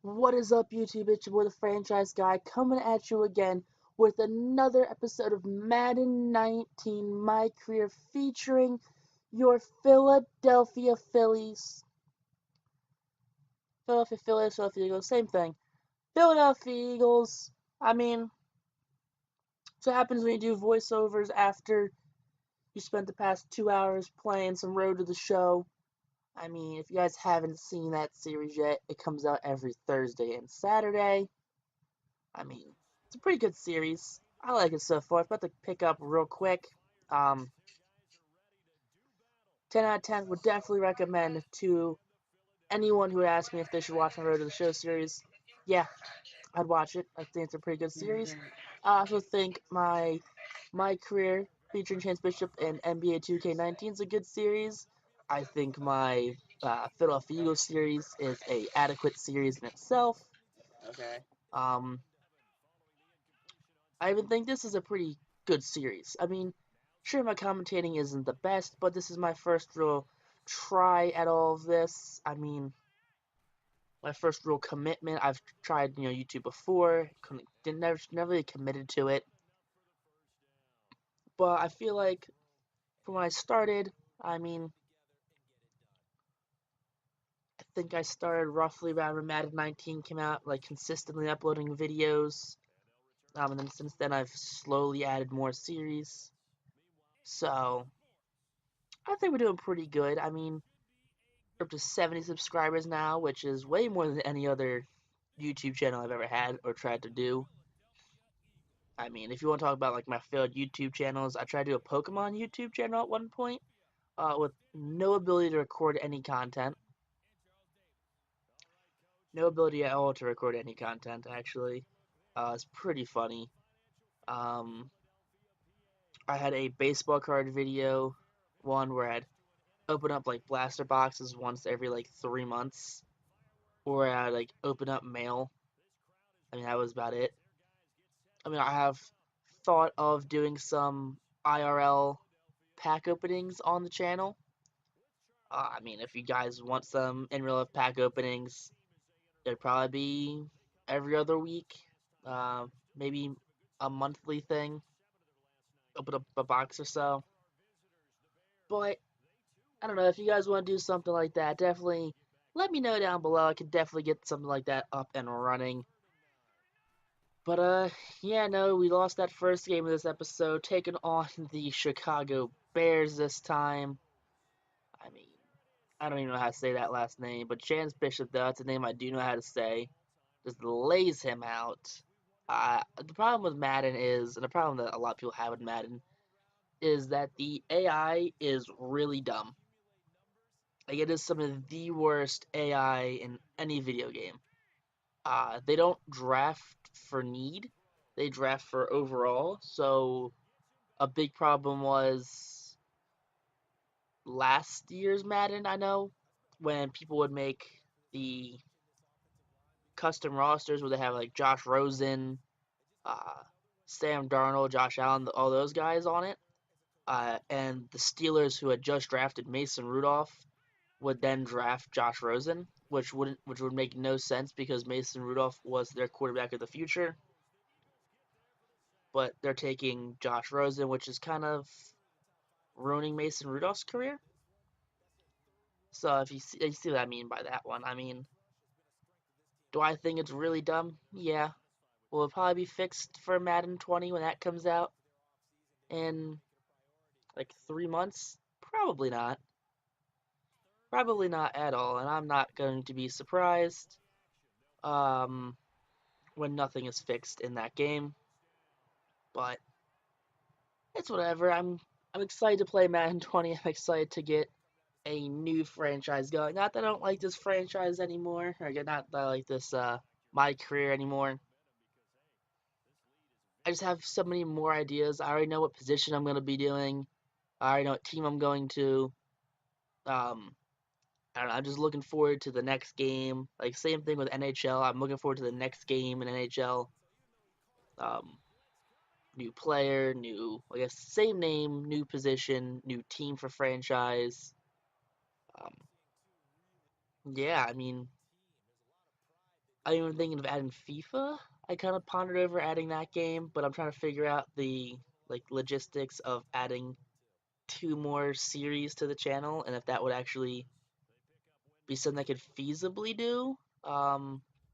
What is up, YouTube? It's your boy, the Franchise Guy, coming at you again with another episode of Madden 19, My Career, featuring your Philadelphia Phillies. Philadelphia Phillies, Philadelphia Eagles, same thing. Philadelphia Eagles. I mean, so what happens when you do voiceovers after you spent the past 2 hours playing some Road to the Show. I mean, if you guys haven't seen that series yet, it comes out every Thursday and Saturday. I mean, it's a pretty good series. I like it so far. It's about to pick up real quick. Um, 10 out of 10 would definitely recommend to anyone who would ask me if they should watch my Road to the Show series. Yeah, I'd watch it. I think it's a pretty good series. I also think my career featuring Chance Bishop and NBA 2K19 is a good series. I think my Philadelphia Eagles series is a adequate series in itself. Okay. Um, I even think this is a pretty good series. I mean, sure, my commentating isn't the best, but this is my first real try at all of this. I mean, my first real commitment. I've tried, YouTube before, didn't never really committed to it. But I feel like from when I started, I mean, I think I started roughly around when Madden 19 came out, like consistently uploading videos. And then since then, I've slowly added more series. So I think we're doing pretty good. I mean, we're up to 70 subscribers now, which is way more than any other YouTube channel I've ever had or tried to do. I mean, if you want to talk about like my failed YouTube channels, I tried to do a Pokemon YouTube channel at one point, with no ability to record any content. No ability at all to record any content, actually. It's pretty funny. Um, I had a baseball card video, one where I'd open up like blaster boxes once every like 3 months, or I'd like open up mail. I mean, that was about it. I mean, I have thought of doing some IRL pack openings on the channel. I mean, if you guys want some in real life pack openings, it'd probably be every other week, maybe a monthly thing. Open up a box or so. But I don't know if you guys want to do something like that. Definitely let me know down below. I could definitely get something like that up and running. But yeah, no, we lost that first game of this episode, taking on the Chicago Bears this time. I mean, I don't even know how to say that last name, but Chance Bishop, though, that's a name I do know how to say. Just lays him out. The problem with Madden is, and the problem that a lot of people have with Madden, is that the AI is really dumb. Like, it is some of the worst AI in any video game. They don't draft for need, they draft for overall. So, a big problem was last year's Madden, I know, when people would make the custom rosters where they have like Josh Rosen, uh, Sam Darnold, Josh Allen, all those guys on it. And the Steelers, who had just drafted Mason Rudolph, would then draft Josh Rosen, which would make no sense because Mason Rudolph was their quarterback of the future. But they're taking Josh Rosen, which is kind of ruining Mason Rudolph's career. So if you see what I mean by that one, I mean, do I think it's really dumb? Yeah. Will it probably be fixed for Madden 20 when that comes out in like 3 months? Probably not. Probably not at all, and I'm not going to be surprised um, when nothing is fixed in that game. But it's whatever. I'm excited to play Madden 20. I'm excited to get a new franchise going. Not that I don't like this franchise anymore, or not that I like this my career anymore. I just have so many more ideas. I already know what position I'm going to be doing. I already know what team I'm going to. Um, I don't know, I'm just looking forward to the next game. Like same thing with NHL. I'm looking forward to the next game in NHL. Um, New player, new I guess same name, new position, new team for franchise. Um, yeah, I mean, I'm even thinking of adding FIFA. I kind of pondered over adding that game, but I'm trying to figure out the like logistics of adding two more series to the channel and if that would actually be something I could feasibly do.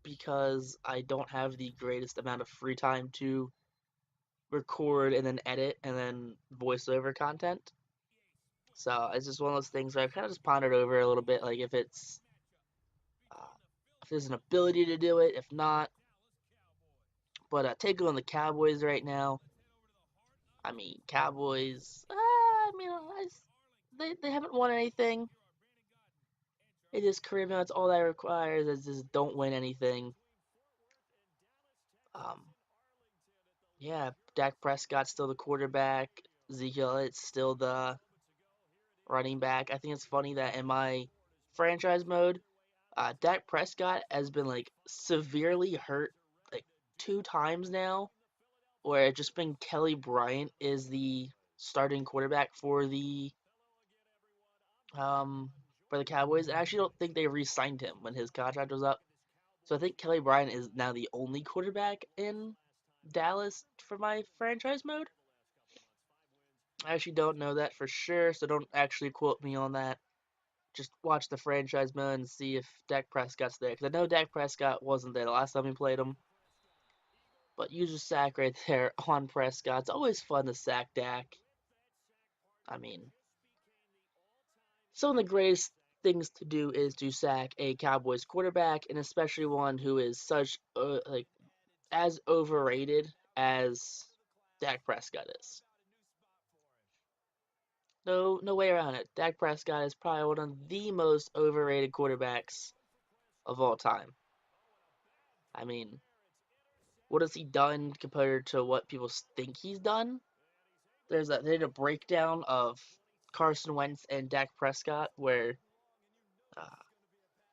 Because I don't have the greatest amount of free time to record and then edit and then voiceover content. So it's just one of those things where I've kind of just pondered over a little bit, like uh, if there's an ability to do it, if not. But taking on the Cowboys right now, I mean, Cowboys. I mean, they haven't won anything. It is career mode. That's all that requires is just don't win anything. Um, yeah, Dak Prescott's still the quarterback. Ezekiel Elliott's still the running back. I think it's funny that in my franchise mode, Dak Prescott has been like severely hurt like 2 times now, where it's just been Kelly Bryant is the starting quarterback um for the Cowboys. I actually don't think they re-signed him when his contract was up. So I think Kelly Bryant is now the only quarterback in Dallas for my franchise mode. I actually don't know that for sure, so don't actually quote me on that. Just watch the franchise mode and see if Dak Prescott's there. Because I know Dak Prescott wasn't there the last time we played him. But use a sack right there on Prescott. It's always fun to sack Dak. I mean, some of the greatest things to do is to sack a Cowboys quarterback, and especially one who is such like as overrated as Dak Prescott is. No way around it. Dak Prescott is probably one of the most overrated quarterbacks of all time. I mean, what has he done compared to what people think he's done? They did a breakdown of Carson Wentz and Dak Prescott where uh,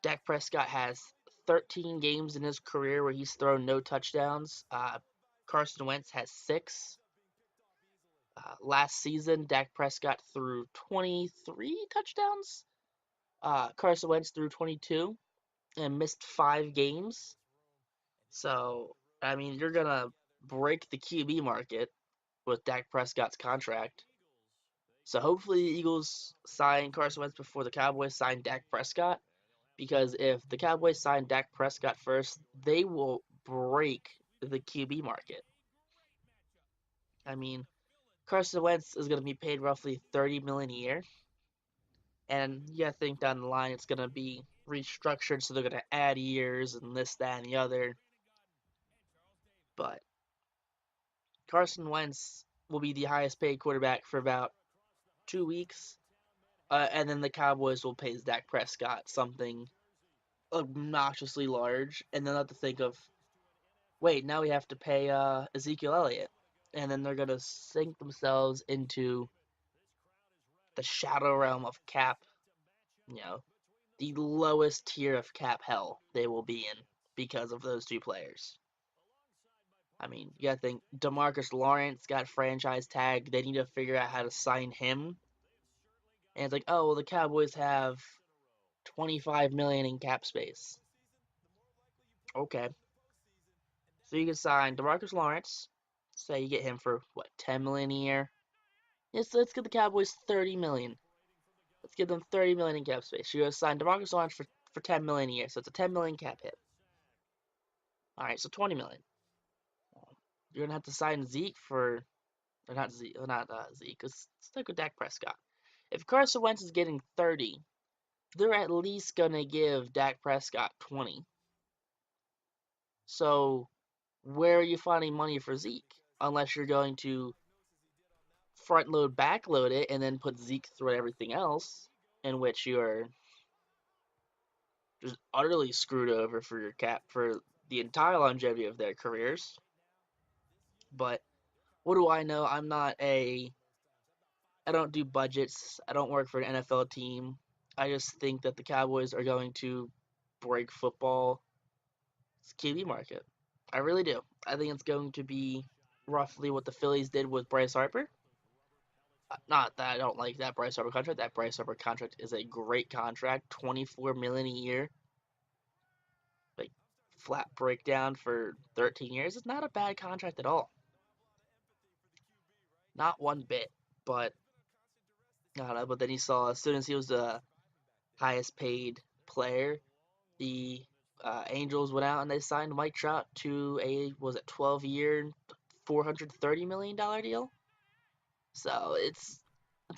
Dak Prescott has 13 games in his career where he's thrown no touchdowns. Carson Wentz has 6. Last season, Dak Prescott threw 23 touchdowns. Carson Wentz threw 22 and missed 5 games. So, I mean, you're going to break the QB market with Dak Prescott's contract. So hopefully the Eagles sign Carson Wentz before the Cowboys sign Dak Prescott. Because if the Cowboys sign Dak Prescott first, they will break the QB market. I mean, Carson Wentz is going to be paid roughly $30 million a year, and you got to think down the line it's going to be restructured, so they're going to add years and this, that, and the other. But Carson Wentz will be the highest paid quarterback for about 2 weeks, and then the Cowboys will pay Dak Prescott something obnoxiously large, and then have to think of, wait, now we have to pay Ezekiel Elliott, and then they're gonna sink themselves into the shadow realm of cap, you know, the lowest tier of cap hell they will be in because of those two players. I mean, you gotta think DeMarcus Lawrence got franchise tag. They need to figure out how to sign him. And it's like, oh well, the Cowboys have 25 million in cap space. Okay, so you can sign DeMarcus Lawrence. Say you get him for what 10 million a year. Yes, let's get the Cowboys 30 million. Let's give them 30 million in cap space. You're gonna sign DeMarcus Lawrence for 10 million a year, so it's a 10 million cap hit. All right, so 20 million. You're gonna have to sign Zeke for, or not Zeke, Zeke. Cause stick with Dak Prescott. If Carson Wentz is getting 30, they're at least gonna give Dak Prescott 20. So where are you finding money for Zeke? Unless you're going to front load, back load it, and then put Zeke through everything else, in which you're just utterly screwed over for your cap for the entire longevity of their careers. But what do I know? I don't do budgets. I don't work for an NFL team. I just think that the Cowboys are going to break football QB market. I really do. I think it's going to be roughly what the Phillies did with Bryce Harper. Not that I don't like that Bryce Harper contract. That Bryce Harper contract is a great contract, 24 million a year, like flat breakdown for 13 years is not a bad contract at all. Not one bit. But I don't know. But then you saw as soon as he was the highest paid player, the Angels went out and they signed Mike Trout to a was it 12-year, $430 million deal. So it's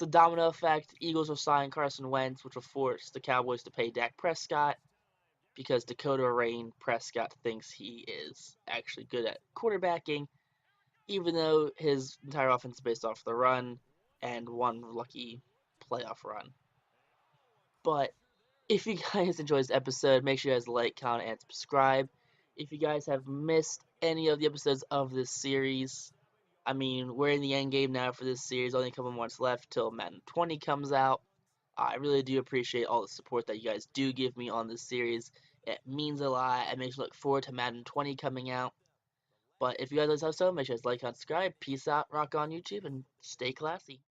a domino effect. Eagles will sign Carson Wentz, which will force the Cowboys to pay Dak Prescott because Dakota Rain Prescott thinks he is actually good at quarterbacking, even though his entire offense is based off the run and one lucky playoff run. But if you guys enjoyed this episode, make sure you guys like, comment, and subscribe. If you guys have missed any of the episodes of this series, I mean, we're in the end game now for this series. Only a couple months left till Madden 20 comes out. I really do appreciate all the support that you guys do give me on this series. It means a lot. It makes me look forward to Madden 20 coming out. But if you guys like this episode, make sure you guys like and subscribe. Peace out, rock on YouTube, and stay classy.